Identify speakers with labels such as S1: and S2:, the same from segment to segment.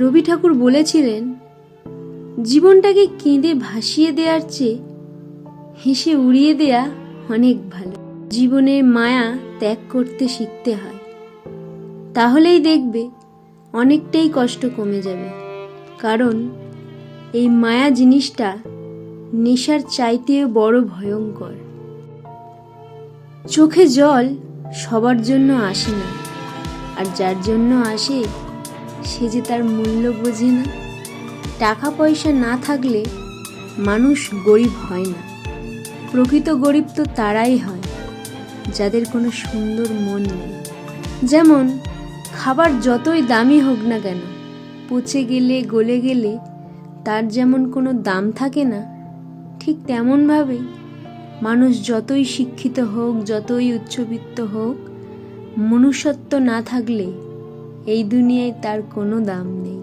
S1: রবি ঠাকুর বলেছিলেন, জীবনটাকে কেঁদে ভাসিয়ে দেওয়ার চেয়ে হেসে উড়িয়ে দেয়া অনেক ভালো। জীবনের মায়া ত্যাগ করতে শিখতে হয়, তাহলেই দেখবে অনেকটাই কষ্ট কমে যাবে। কারণ এই মায়া জিনিসটা নেশার চাইতেও বড় ভয়ঙ্কর। চোখে জল সবার জন্য আসে না, আর যার জন্য আসে সে যে তার মূল্য বোঝে না। টাকা পয়সা না থাকলে মানুষ গরিব হয় না। প্রকৃত গরিব তো তারাই হয় যাদের কোনো সুন্দর মন নেই। যেমন খাবার যতই দামি হোক না কেন, পচে গেলে গলে গেলে তার যেমন কোনো দাম থাকে না, ঠিক তেমনভাবেই মানুষ যতই শিক্ষিত হোক, যতই উচ্চবিত্ত হোক, মনুষ্যত্ব না থাকলে এই দুনিয়ায় তার কোনো দাম নেই।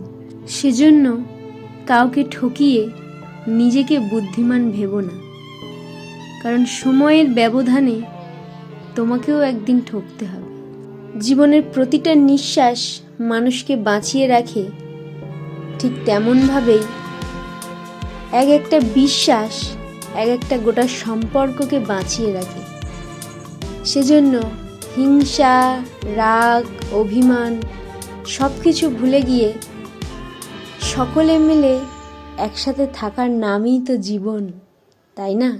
S1: সেজন্য কাউকে ঠকিয়ে নিজেকে বুদ্ধিমান ভেবো না, কারণ সময়ের ব্যবধানে তোমাকেও একদিন ঠকতে হবে। জীবনের প্রতিটা নিঃশ্বাস মানুষকে বাঁচিয়ে রাখে, ঠিক তেমনভাবেই এক একটা বিশ্বাস এক একটা গোটা সম্পর্ককে বাঁচিয়ে রাখে। সেজন্য হিংসা, রাগ, অভিমান সব কিছু ভুলে গিয়ে সকলে মিলে একসাথে থাকার নামই তো জীবন, তাই না?